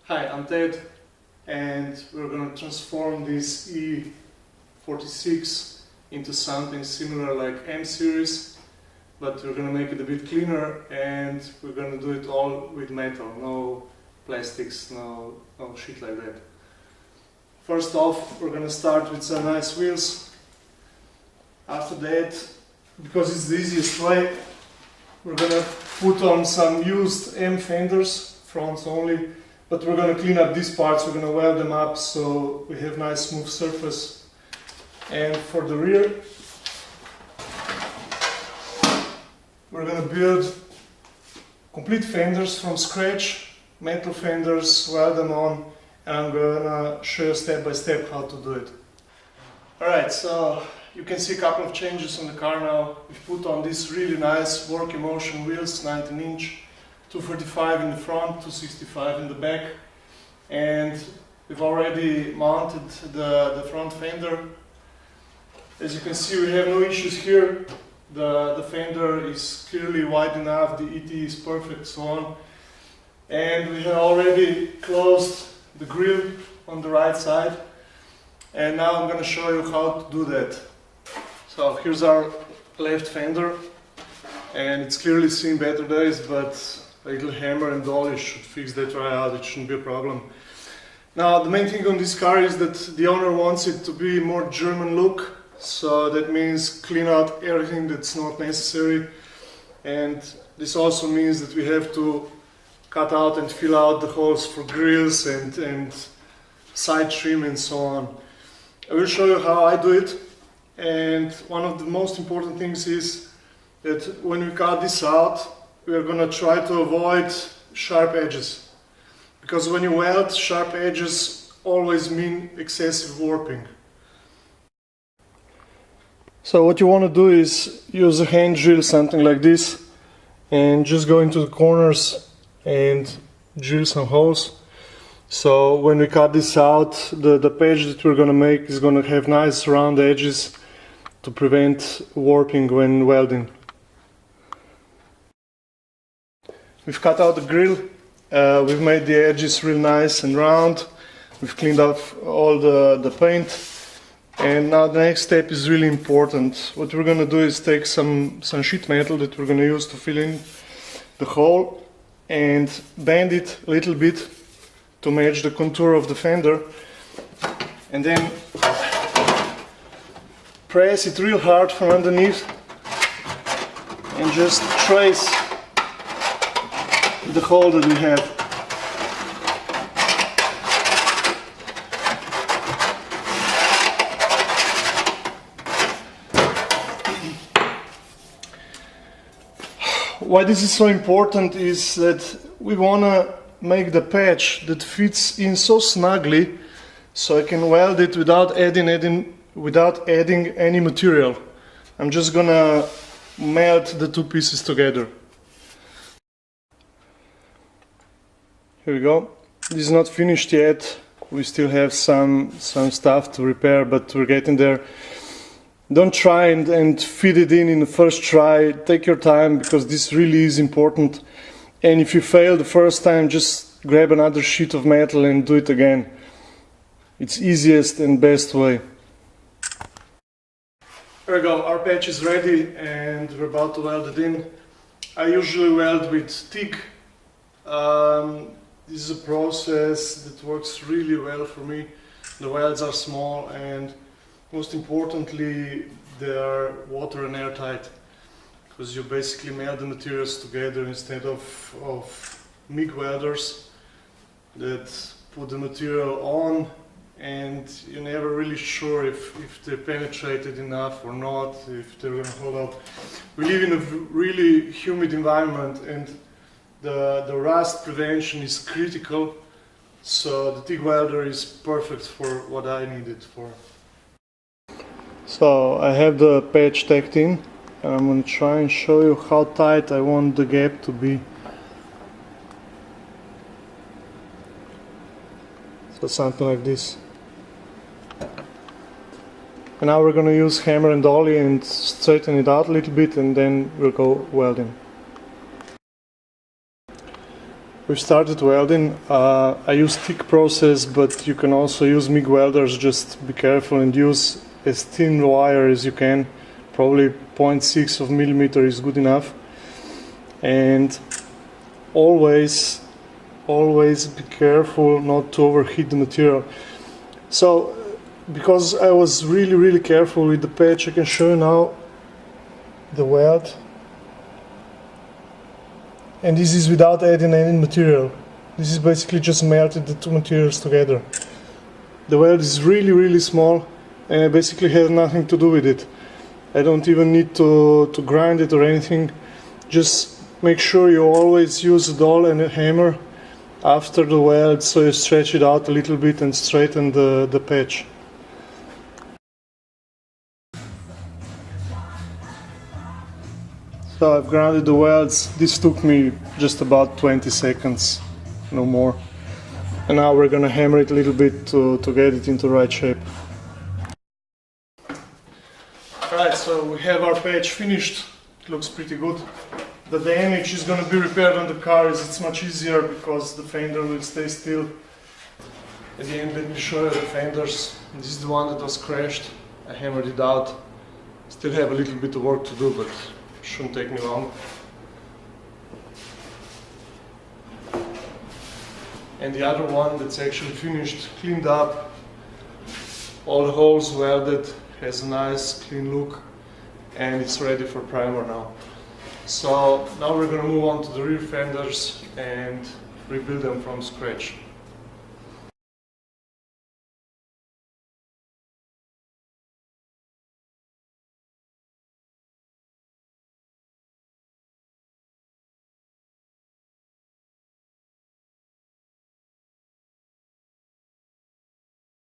Hi, I'm Ted, and we're going to transform this E46 into something similar like M series, but we're going to make it a bit cleaner, and we're going to do it all with metal, no plastics, no shit like that. First off, we're going to start with some nice wheels. After that, because it's the easiest way, we're going to put on some used M fenders, fronts only. But we're going to clean up these parts, we're going to weld them up so we have nice smooth surface. And for the rear, we're going to build complete fenders from scratch, metal fenders, weld them on, and I'm going to show you step by step how to do it. Alright, so you can see a couple of changes on the car now. We've put on these really nice work emotion wheels, 19 inch. 245 in the front, 265 in the back, and we've already mounted the front fender. As you can see, we have no issues here. The fender is clearly wide enough, the ET is perfect, so on. And we have already closed the grille on the right side, and now I'm going to show you how to do that. So here's our left fender, and it's clearly seen better days, but a little hammer and dolly should fix that right out, it shouldn't be a problem. Now the main thing on this car is that the owner wants it to be more German look, so that means clean out everything that's not necessary, and this also means that we have to cut out and fill out the holes for grills and side trim and so on. I will show you how I do it, and one of the most important things is that when we cut this out, we are going to try to avoid sharp edges, because when you weld, sharp edges always mean excessive warping. So what you want to do is use a hand drill, something like this, and just go into the corners and drill some holes. So when we cut this out, the page that we're going to make is going to have nice round edges to prevent warping when welding. We've cut out the grill, we've made the edges real nice and round, we've cleaned up all the paint, and now the next step is really important. What we're going to do is take some sheet metal that we're going to use to fill in the hole and bend it a little bit to match the contour of the fender, and then press it real hard from underneath and just trace the hole that we have. Why this is so important is that we want to make the patch that fits in so snugly so I can weld it without adding any material. I'm just gonna melt the two pieces together. Here we go. This is not finished yet. We still have some stuff to repair, but we're getting there. Don't try and fit it in the first try. Take your time, because this really is important. And if you fail the first time, just grab another sheet of metal and do it again. It's easiest and best way. There we go. Our patch is ready and we're about to weld it in. I usually weld with TIG. This is a process that works really well for me. The welds are small, and most importantly they are water and airtight, because you basically melt the materials together instead of MIG welders that put the material on and you're never really sure if they penetrated enough or not, if they're going to hold up. We live in a really humid environment, and the rust prevention is critical, so the TIG welder is perfect for what I need it for. So I have the patch tacked in, and I'm going to try and show you how tight I want the gap to be. So something like this. And now we're going to use hammer and dolly and straighten it out a little bit, and then we'll go welding. we started welding. I use thick process, but you can also use MIG welders. Just be careful and use as thin wire as you can. Probably 0.6 of millimeter is good enough. And always be careful not to overheat the material. So because I was really careful with the patch, I can show you now the weld. And this is without adding any material. This is basically just melted the two materials together. The weld is really small and it basically has nothing to do with it. I don't even need to grind it or anything. Just make sure you always use a doll and a hammer after the weld, so you stretch it out a little bit and straighten the patch. So I've grounded the welds. This took me just about 20 seconds, no more. And now we're gonna hammer it a little bit to get it into the right shape. Alright, so we have our patch finished. It looks pretty good. The damage is gonna be repaired on the car. It's much easier because the fender will stay still. At the end, let me show you the fenders. This is the one that was crashed. I hammered it out. Still have a little bit of work to do, but shouldn't take me long. And the other one that's actually finished, cleaned up, all the holes welded, has a nice clean look, and it's ready for primer now. So now we're going to move on to the rear fenders and rebuild them from scratch.